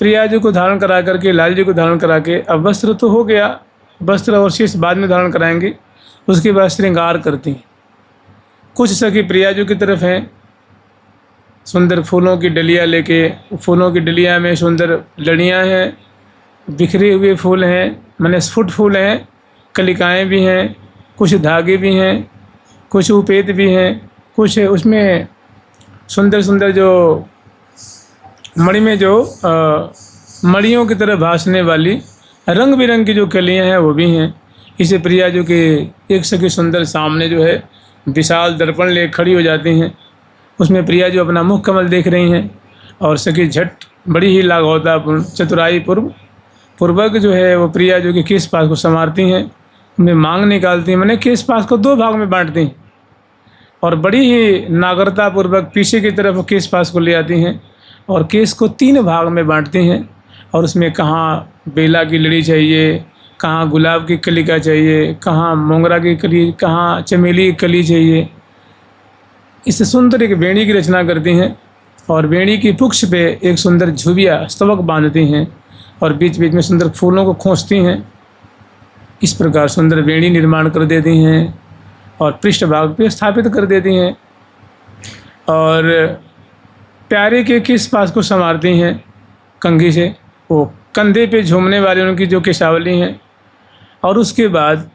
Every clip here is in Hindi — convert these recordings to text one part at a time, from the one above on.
प्रिया जी को धारण करा करके, लाल जी को धारण करा के, अब वस्त्र तो हो गया, वस्त्र और शीश बाद में धारण कराएंगे, उसके बाद श्रृंगार करती हैं। कुछ सखी प्रिया जी की तरफ हैं, सुंदर फूलों की डलियाँ लेके, फूलों की डलिया में सुंदर लड़ियाँ हैं, बिखरे हुए फूल हैं, माने स्फुट फूल हैं, कलिकाएँ भी हैं, कुछ धागे भी हैं, कुछ उपेत भी हैं, कुछ उसमें सुंदर सुंदर जो मणि में जो मणियों की तरह भासने वाली रंग बिरंगी जो कलियाँ हैं वो भी हैं। इसे प्रिया जो कि एक सखी सुंदर सामने जो है विशाल दर्पण ले खड़ी हो जाती हैं, उसमें प्रिया जो अपना मुख कमल देख रही हैं और सखी झट बड़ी ही लाघवतापूर्ण चतुराई पूर्वक जो है वो प्रिया जो कि केश पास को संवारती हैं, उनमें मांग निकालती हैं, मैंने केश पास को 2 भाग में बांटती हैं और बड़ी ही नागरता पूर्वक पीछे की तरफ केश पास को ले आती हैं और केस को 3 भाग में बांटती हैं और उसमें कहाँ बेला की लड़ी चाहिए, कहाँ गुलाब की कलिका चाहिए, कहाँ मोगरा की कली, कहाँ चमेली की कली चाहिए। इससे सुंदर एक वेणी की रचना करती हैं और वेणी की पुक्ष पे एक सुंदर झुबिया स्तवक बांधती हैं और बीच बीच में सुंदर फूलों को खोसती हैं। इस प्रकार सुंदर वेणी निर्माण कर देती हैं और पृष्ठभाग पे स्थापित कर देती हैं और प्यारे के किस पास को संवारती हैं कंघी से, वो कंधे पे झूमने वाले उनकी जो केशावली हैं। और उसके बाद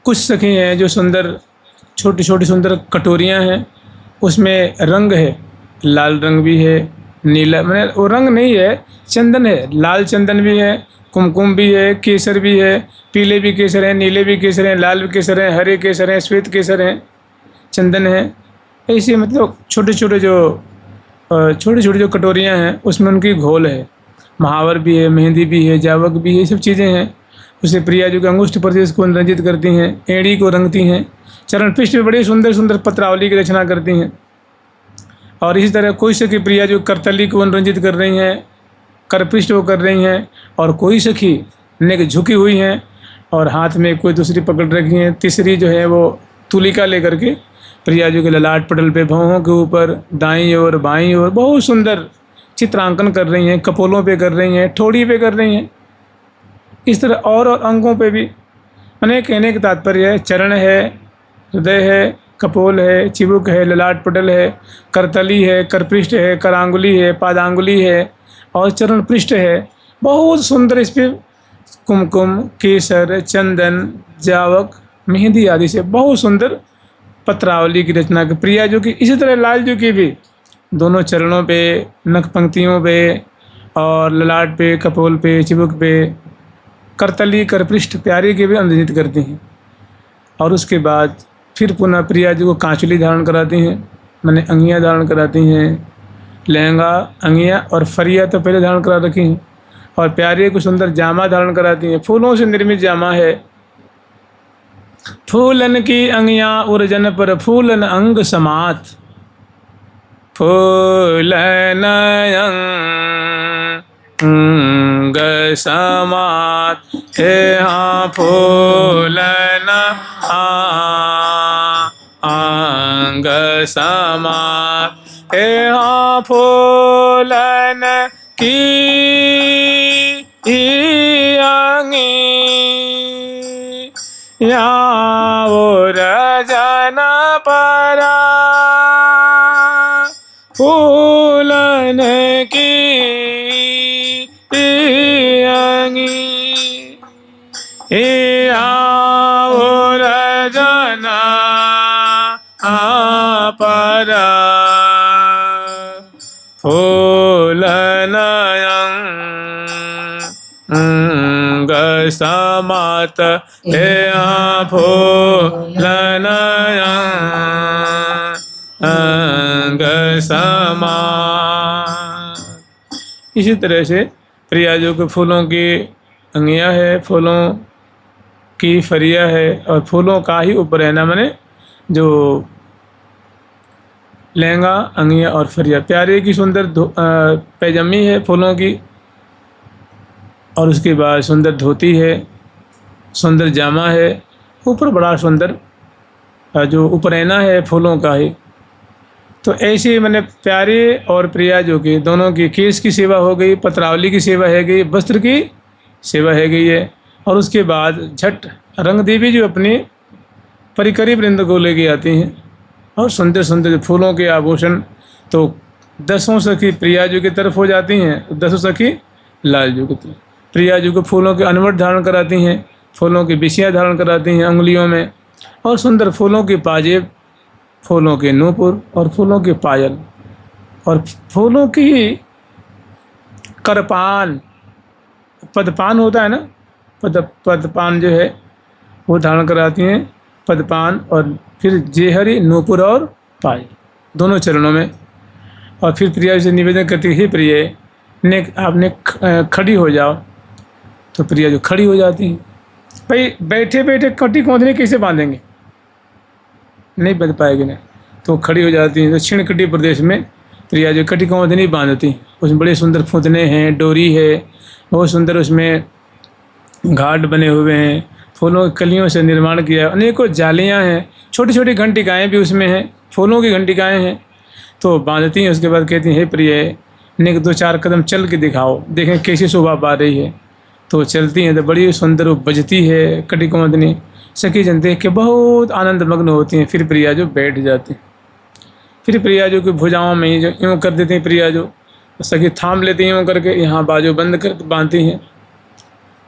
कुछ सखी हैं जो सुंदर छोटी छोटी सुंदर कटोरियां हैं, उसमें रंग है, लाल रंग भी है, नीला मैंने वो रंग नहीं है, चंदन है, लाल चंदन भी है, कुमकुम भी है, केसर भी है, पीले भी केसर हैं, नीले भी केसर हैं, लाल भी केसर हैं, हरे केसर हैं, श्वेत केसर हैं, चंदन है। ऐसे मतलब छोटे छोटे जो कटोरियां हैं उसमें उनकी घोल है, महावर भी है, मेहंदी भी है, जावक भी है, ये सब चीज़ें हैं। उसे प्रिया जो कि अंगुष्ठ प्रदेश को रंजित करती हैं, एड़ी को रंगती हैं, चरण पृष्ठ में बड़ी सुंदर सुंदर पत्रावली की रचना करती हैं। और इसी तरह कोई सखी प्रिया जो करतली को रंजित कर रही हैं, करपृष्ठ को कर रही हैं, और कोई सखी नेक झुकी हुई हैं और हाथ में कोई दूसरी पकड़ रखी हैं, तीसरी जो है वो तुलिका लेकर के प्रिया जो के ललाट पटल पे भौहों के ऊपर दाईं ओर बाईं ओर बहुत सुंदर चित्रांकन कर रही हैं, कपोलों पे कर रही हैं, ठोड़ी पे कर रही हैं। इस तरह और अंगों पे भी। मैंने कहने का तात्पर्य है, चरण है, हृदय है, कपोल है, चिबुक है, ललाट पटल है, करतली है, करपृष्ठ है, करांगुली है, पादांगुली है और चरण पृष्ठ है। बहुत सुंदर इस पर कुमकुम, केसर, चंदन, जावक, मेहंदी आदि से बहुत सुंदर पत्रावली की रचना की प्रिया जो कि इसी तरह लाल जो की भी दोनों चरणों पे, नख पंक्तियों पे और ललाट पे, कपोल पे, चिबुक पे, करतली, करपृष्ठ प्यारे के भी अंकित करती हैं। और उसके बाद फिर पुनः प्रिया जी को कांचुली धारण कराती हैं, मैंने अंगियाँ धारण कराती हैं, लहंगा, अंगियाँ और फरिया तो पहले धारण करा रखी हैं और प्यारे को सुंदर जामा धारण कराती हैं। फूलों से निर्मित जामा है। फूलन की अंगियाँ उर्जन पर फूलन अंग समात, फूलन अंग समात, हे हाँ फूलन अंग समात, हे हाँ फूलन की अंगिया उर्जन परा, फूलन की अंगिया उर्जन परा, फूलन अंग समात, हे फूलन अंग समात। इसी तरह से प्रिया जो के फूलों की अंगियाँ है, फूलों की फरिया है और फूलों का ही ऊपर है ना, मैंने जो लहंगा, अंगियाँ और फरिया। प्यारे की सुंदर पैजामी है फूलों की और उसके बाद सुंदर धोती है, सुंदर जामा है, ऊपर बड़ा सुंदर जो उपरैना है फूलों का ही। तो ऐसे मैंने प्यारे और प्रिया जो कि दोनों की केस की सेवा हो गई, पत्रावली की सेवा है गई, वस्त्र की सेवा है गई है। और उसके बाद झट रंग देवी जो अपनी परिकरी वृंद को लेके आती हैं और सुंदर सुंदर फूलों के आभूषण, तो 10 सखी प्रिया जी की तरफ हो जाती हैं, 10 सखी लाल जी की तरफ। प्रिया जी को फूलों के अनवट धारण कराती हैं, फूलों की बिछियाँ धारण कराती हैं अंगुलियों में, और सुंदर फूलों की पाजेब, फूलों के नूपुर और फूलों के पायल और फूलों की करपान, पदपान होता है ना, पदपान जो है वो धारण कराती हैं, पदपान, और फिर जेहरी, नूपुर और पायल दोनों चरणों में। और फिर प्रिया से निवेदन करती है, प्रिय ने आपने खड़ी हो जाओ। तो प्रिया जो खड़ी हो जाती हैं। भाई बैठे बैठे कटी कौंधनी कैसे बांधेंगे, नहीं बंध पाएगी ना, तो खड़ी हो जाती हैं। तो दक्षिण कटी प्रदेश में प्रिया जो कटी कौंधनी बांधती, उसमें बड़े सुंदर फुदने हैं, डोरी है, बहुत सुंदर उसमें घाट बने हुए हैं, फूलों की कलियों से निर्माण किया, अनेकों जालियाँ हैं, छोटी छोटी घंटिकाएँ भी उसमें हैं, फूलों की घंटिकाएँ हैं। तो बांधती हैं, उसके बाद कहती हैं, प्रिय ने 2-4 कदम चल के दिखाओ, देखें कैसी शोभा पा रही है। तो चलती हैं तो बड़ी सुंदर वो बजती है कटी कौंधनी। सखी जन देख के बहुत आनंद मग्न होती हैं। फिर प्रिया जो बैठ जाती, फिर प्रिया जो की भुजाओं में जो यूँ कर देती हैं, प्रिया जो सखी थाम लेती हैं यूँ करके, यहाँ बाजू बंद कर बांधती हैं,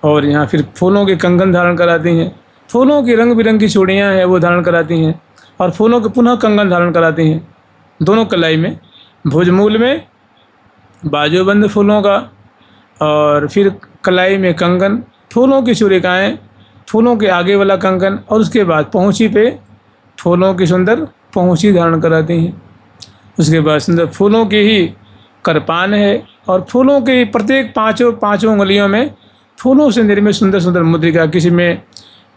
और यहाँ फिर फूलों के कंगन धारण कराती हैं, फूलों की रंग बिरंगी चूड़ियाँ हैं वो धारण कराती हैं, और फूलों के पुनः कंगन धारण कराती हैं दोनों कलाई में, भुजमूल में बाजूबंद फूलों का, और फिर कलाई में कंगन, फूलों की चूड़िकाएँ, फूलों के आगे वाला कंगन, और उसके बाद पहुँची पे फूलों की सुंदर पहुँची धारण कराती हैं। उसके बाद सुंदर फूलों की ही करपान है, और फूलों की प्रत्येक पाँचों उंगलियों में फूलों से निर्मित सुंदर सुंदर मुद्रिका, किसी में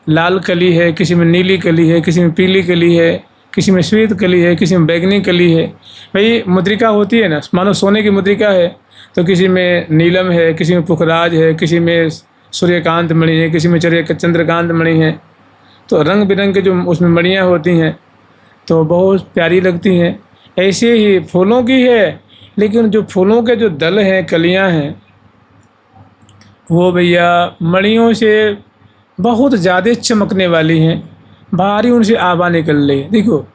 लाल कली है, किसी में नीली कली है, किसी में पीली कली है, किसी में श्वेत कली है, किसी में बैगनी कली है। भाई मुद्रिका होती है ना, मानो सोने की मुद्रिका है, तो किसी में नीलम है, किसी में पुखराज है, किसी में सूर्यकांत मणि है, किसी में चंद्रकांत मणि है। तो रंग बिरंग के जो उसमें मणियाँ होती हैं तो बहुत प्यारी लगती हैं। ऐसे ही फूलों की है, लेकिन जो फूलों के जो दल हैं, कलियाँ हैं, वो भैया मणियों से बहुत ज़्यादा चमकने वाली हैं, बाहरी उनसे आभा निकल रही है। देखो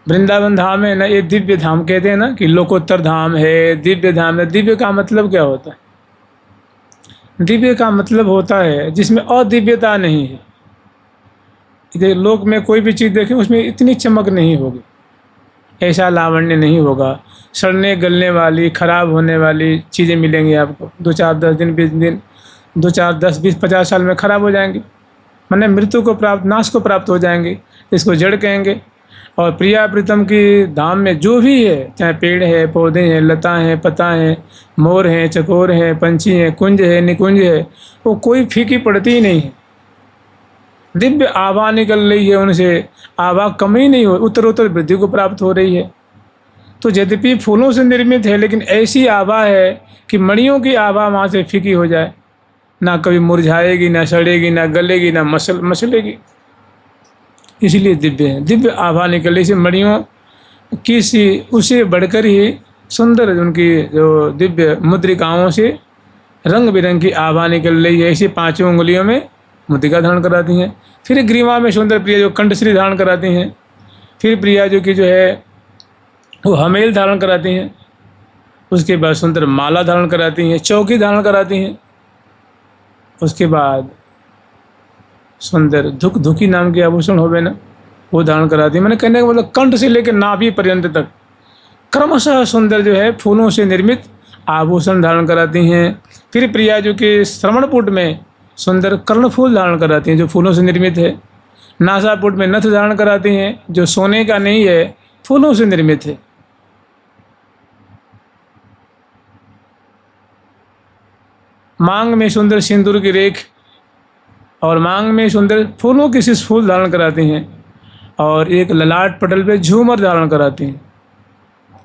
वृंदावन धाम है ना, ये दिव्य धाम कहते हैं ना कि लोकोत्तर धाम है, दिव्य धाम है। दिव्य का मतलब क्या होता है? दिव्य का मतलब होता है जिसमें अदिव्यता नहीं है। लोक में कोई भी चीज़ देखें उसमें इतनी चमक नहीं होगी, ऐसा लावण्य नहीं होगा, सड़ने गलने वाली, खराब होने वाली चीज़ें मिलेंगी आपको। 2-4-10 दिन 20 दिन, 2-4-10-20-50 साल में ख़राब हो जाएंगी, माने मृत्यु को प्राप्त, नाश को प्राप्त हो जाएंगे। इसको जड़ कहेंगे। और प्रिया प्रीतम की धाम में जो भी है, चाहे पेड़ है, पौधे हैं, लता हैं, पत्ता हैं, मोर हैं, चकोर हैं, पंछी हैं, कुंज है, निकुंज है, वो कोई फीकी पड़ती ही नहीं है। दिव्य आभा निकल रही है उनसे, आभा कम ही नहीं हो, उत्तरोत्तर वृद्धि को प्राप्त हो रही है। तो यद्यपि फूलों से निर्मित है, लेकिन ऐसी आभा है कि मणियों की आभा वहाँ से फीकी हो जाए, ना कभी मुरझाएगी, ना सड़ेगी, ना गलेगी, ना मसलेगी। इसलिए दिव्य है, दिव्य आभा निकल रही है मणियों की सी, उसे बढ़कर ही सुंदर उनकी जो दिव्य मुद्रिकाओं से रंग बिरंग की आभा निकल रही है। ऐसी 5 उंगलियों में मुद्रिका धारण कराती हैं। फिर ग्रीवा में सुंदर प्रिया जो कंठश्री धारण कराती हैं। फिर प्रिया जो कि जो है वो हमेल धारण कराती हैं। उसके बाद सुंदर माला धारण कराती हैं, चौकी धारण कराती हैं। उसके बाद सुंदर धुकी नाम के आभूषण होवे ना, वो धारण कराती है। मैंने कहने का मतलब कंठ से लेकर नाभि पर्यंत तक क्रमशः सुंदर जो है फूलों से निर्मित आभूषण धारण कराती हैं। फिर प्रिया जो कि श्रवणपुट में सुंदर कर्णफूल धारण कराती हैं, जो फूलों से निर्मित है। नासापुट में नथ धारण कराती हैं, जो सोने का नहीं है, फूलों से निर्मित है। मांग में सुंदर सिंदूर की रेख, और मांग में सुंदर फूलों के शीश फूल धारण कराती हैं। और एक ललाट पटल पे झूमर धारण कराती हैं।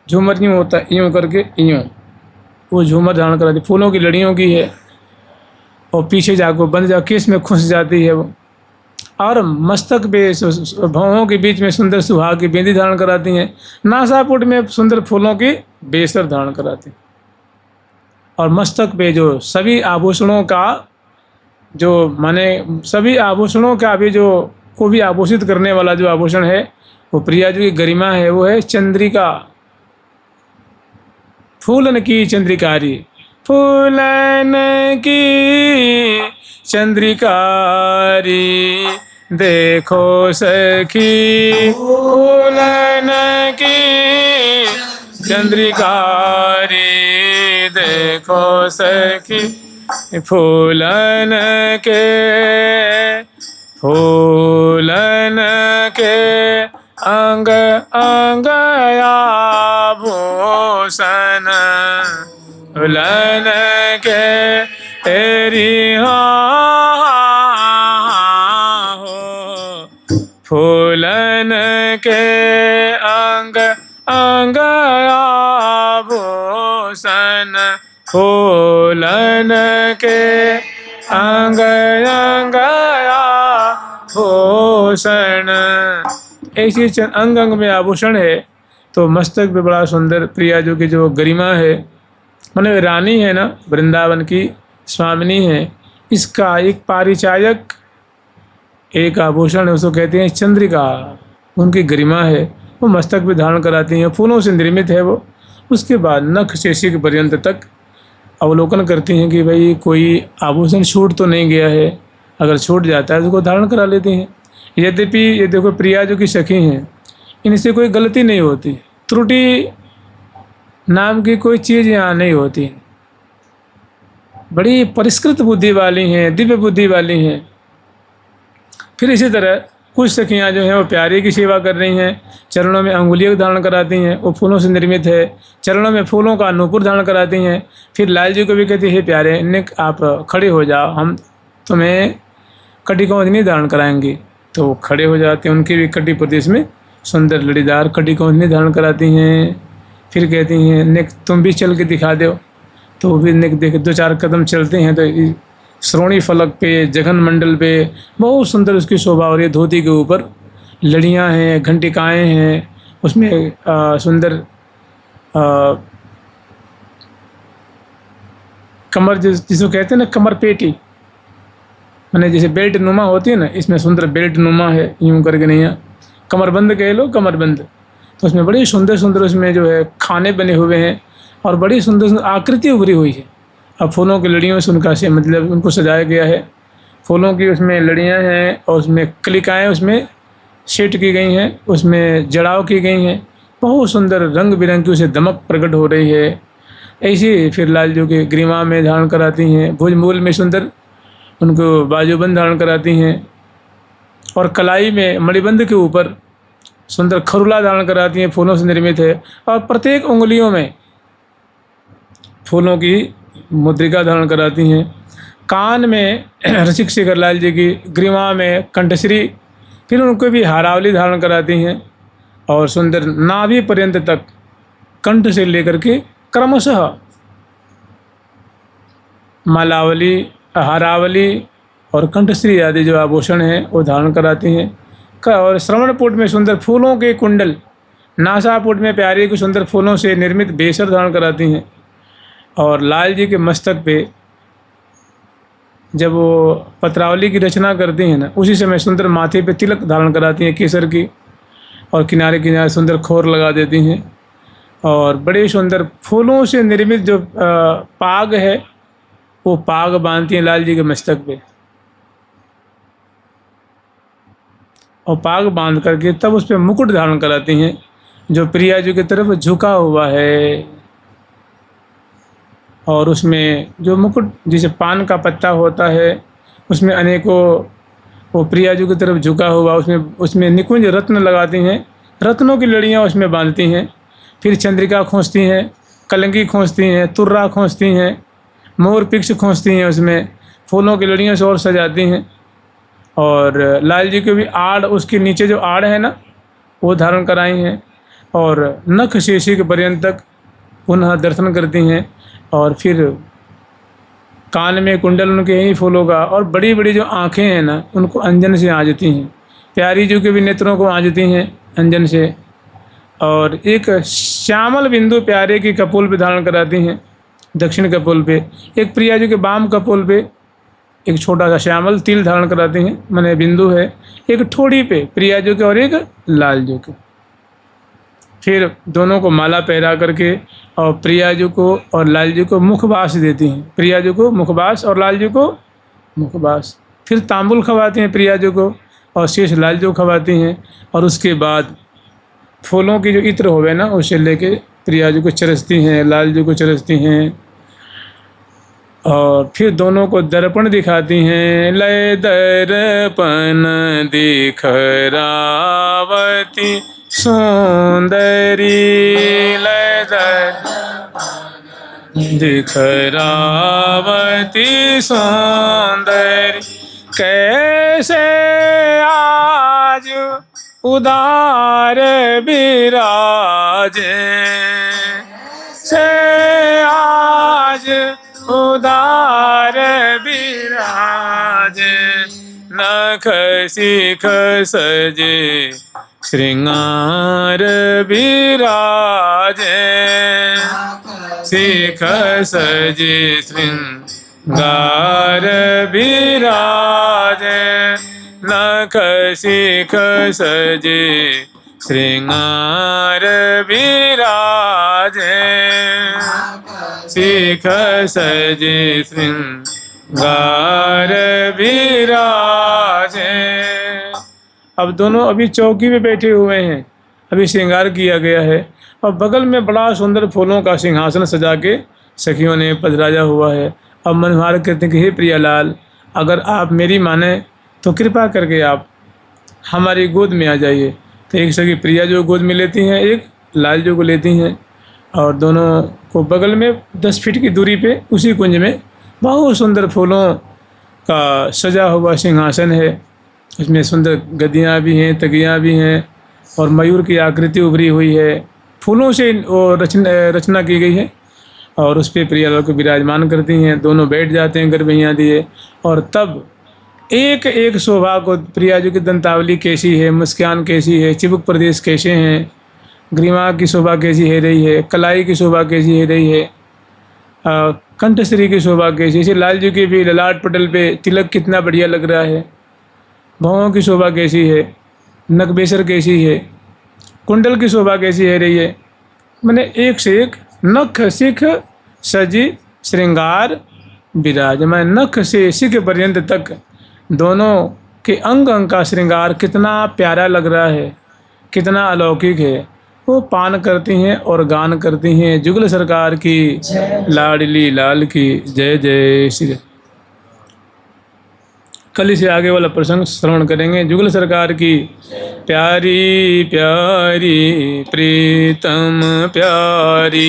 झूमर यूँ होता है, यूँ करके यूँ, वो झूमर धारण कराती, फूलों की लड़ियों की है। और पीछे जाको बंद जा केस में खुस जाती है वो। और मस्तक पे भौहों के बीच में सुंदर सुहाग की बिंदी धारण कराती हैं। नासापुट में सुंदर फूलों की बेसर धारण कराती हैं। और मस्तक पे जो सभी आभूषणों का जो माने सभी आभूषणों का भी जो को भी आभूषित करने वाला जो आभूषण है वो प्रिया जी की गरिमा है, वो है चंद्रिका। फूलन की चंद्रिकारी, फूलन की चंद्रिकारी देखो सखी, फूलन की चंद्रिकारी देखो सखी, फूलन के अंग अंग आभूषण, फूलन के तेरी हो, फूलन के अंग अंग आभूषण, फूलन के अंग अंग आभूषण। ऐसी अंग अंग में आभूषण है तो मस्तक भी बड़ा सुंदर। प्रिया जो की जो गरिमा है, माने रानी है ना, वृंदावन की स्वामिनी है, इसका एक पारिचायक एक आभूषण है, उसको कहते हैं चंद्रिका। उनकी गरिमा है, वो मस्तक पे धारण कराती हैं, फूलों से निर्मित है वो। उसके बाद नख शेषिक पर्यंत तक अवलोकन करती हैं कि भाई कोई आभूषण छूट तो नहीं गया है, अगर छूट जाता है तो उसको धारण करा लेती हैं। यद्यपि ये देखो प्रिया जो की सखी हैं, इनसे कोई गलती नहीं होती, त्रुटि नाम की कोई चीज़ यहाँ नहीं होती। बड़ी परिष्कृत बुद्धि वाली हैं, दिव्य बुद्धि वाली हैं। फिर इसी तरह कुछ सखियाँ जो हैं वो प्यारे की सेवा कर रही हैं, चरणों में अंगुलियों धारण कराती हैं, वो फूलों से निर्मित है, चरणों में फूलों का नूपुर धारण कराती हैं। फिर लाल जी को भी कहती है प्यारे निक आप खड़े हो जाओ, हम तुम्हें कटी कौंधनी धारण कराएंगे। तो वो खड़े हो जाते हैं, उनकी भी कटी प्रदेश में सुंदर लड़ीदार कटी कौंधनी धारण कराती हैं। फिर कहती हैं निक तुम भी चल के दिखा दो, तो वो भी निक देख 2-4 कदम चलते हैं तो श्रोणी फलक पे, जघन मंडल पे बहुत सुंदर उसकी शोभा हो रही है। धोती के ऊपर लड़ियाँ हैं, घंटिकाएँ हैं, उसमें सुंदर कमर जिसको कहते हैं ना कमर पेटी, मैंने जैसे बेल्ट नुमा होती है ना, इसमें सुंदर बेल्ट नुमा है, यूं करके नहीं है, कमरबंद कह लो, कमरबंद। तो उसमें बड़ी सुंदर सुंदर उसमें जो है खाने बने हुए हैं और बड़ी सुंदर सुंदर आकृति उभरी हुई है। अब फूलों की लड़ियों से उनका से मतलब उनको सजाया गया है। फूलों की उसमें लड़ियाँ हैं और उसमें कलिकाएँ उसमें सेट की गई हैं, उसमें जड़ाव की गई हैं, बहुत सुंदर रंग बिरंग की उसे दमक प्रकट हो रही है। ऐसी फिर लाल जो के ग्रीवा में धारण कराती हैं, भुजमूल में सुंदर उनको बाजूबंद धारण कराती हैं और कलाई में मणिबंध के ऊपर सुंदर खरुला धारण कराती हैं, फूलों से निर्मित है। और प्रत्येक उंगलियों में फूलों की मुद्रिका धारण कराती हैं। कान में रसिक शेखर लाल जी की, ग्रीवा में कंठश्री, फिर उनको भी हारावली धारण कराती हैं और सुंदर नाभि पर्यंत तक कंठ से लेकर के क्रमशः मालावली, हारावली और कंठश्री आदि जो आभूषण हैं वो धारण कराती हैं। और श्रवणपुट में सुंदर फूलों के कुंडल, नासापुट में प्यारे को सुंदर फूलों से निर्मित बेसर धारण कराती हैं। और लाल जी के मस्तक पे जब वो पत्रावली की रचना करती हैं ना, उसी समय सुंदर माथे पे तिलक धारण कराती हैं केसर की, और किनारे किनारे सुंदर खोर लगा देती हैं। और बड़े सुंदर फूलों से निर्मित जो पाग है वो पाग बांधती हैं लाल जी के मस्तक पे, और पाग बांध करके तब उस पर मुकुट धारण कराती हैं जो प्रिया जी की तरफ झुका हुआ है। और उसमें जो मुकुट जैसे पान का पत्ता होता है, उसमें अनेकों वो प्रिया जी की तरफ झुका हुआ, उसमें निकुंज रत्न लगाती हैं, रत्नों की लड़ियाँ उसमें बांधती हैं। फिर चंद्रिका खोजती हैं, कलंगी खोजती हैं, तुर्रा खोजती हैं, मोर पिक्ष खोजती हैं, उसमें फूलों की लड़ियों से और सजाती हैं। और लाल जी की भी आड़, उसके नीचे जो आड़ है ना वो धारण कराई हैं। और नख शेषी के पर्यंत तक पुनः दर्शन करती हैं। और फिर कान में कुंडल उनके यही फूलों का, और बड़ी बड़ी जो आँखें हैं ना उनको अंजन से आंजती हैं। प्यारी जी के भी नेत्रों को आंजती हैं अंजन से। और एक श्यामल बिंदु प्यारे की कपोल पे धारण कराती हैं, दक्षिण कपोल पे। एक प्रिया जी के वाम कपोल पे एक छोटा सा श्यामल तिल धारण कराती हैं, माने बिंदु है। एक ठोड़ी पे प्रिया जी के और एक लाल जी के। फिर दोनों को माला पहरा करके और प्रिया जी को और लाल जी को मुखवास देती हैं। प्रिया जी को मुखवास और लाल जी को मुखवास। फिर तांबुल खवाती हैं प्रिया जी को और शेष लाल जी को खवाती हैं। और उसके बाद फूलों की जो इत्र होवे ना उसे लेके प्रिया जी को चरसती हैं, लाल जी को चरसती हैं। और फिर दोनों को दर्पण दिखाती हैं। लय दर्पण दिखरावती सुंदरी, लय दर्पण दिखरावती सुंदरी। कैसे आज उदार विराजे, से आज उदार विराजे। नख शिख सजे श्रृंगार विराजे, शिख सजे श्रृंगार विराजे। नख शिख सजे श्रृंगार विराजे, शिख सजे श्रृंगार विराजे। अब दोनों अभी चौकी पे बैठे हुए हैं, अभी श्रृंगार किया गया है और बगल में बड़ा सुंदर फूलों का सिंहासन सजा के सखियों ने पधराया हुआ है। अब मनोहार कहते हैं कि हे प्रियालाल, अगर आप मेरी माने तो कृपा करके आप हमारी गोद में आ जाइए। तो एक सखी प्रिया जो गोद में लेती हैं, एक लाल जो को लेती हैं और दोनों को बगल में 10 फीट की दूरी पे उसी कुंज में बहुत सुंदर फूलों का सजा हुआ सिंहासन है। उसमें सुंदर गद्दियाँ भी हैं, तकियाँ भी हैं और मयूर की आकृति उभरी हुई है। फूलों से रचना की गई है और उस पर प्रियालाल को विराजमान करती हैं। दोनों बैठ जाते हैं गरबैयाँ दिए और तब एक एक शोभा को, प्रिया जी की दंतावली कैसी है, मुस्कान कैसी है, चिबुक प्रदेश कैसे हैं, ग्रीवा की शोभा कैसी है रही है, कलाई की शोभा कैसी है रही है, कंठश्री की शोभा कैसी है। लाल जी की भी ललाट पटल पे तिलक कितना बढ़िया लग रहा है। भौहों की शोभा कैसी है, नकबेसर कैसी है, कुंडल की शोभा कैसी है रही है। मैंने एक से एक नख शिख सजी श्रृंगार विराज। मैं नख से शिख पर्यंत तक दोनों के अंग अंग का श्रृंगार कितना प्यारा लग रहा है, कितना अलौकिक है। वो पान करती हैं और गान करती हैं। जुगल सरकार की लाडली लाल की जय जय श्री। कल से आगे वाला प्रसंग श्रवण करेंगे। जुगल सरकार की प्यारी प्यारी प्रीतम प्यारी।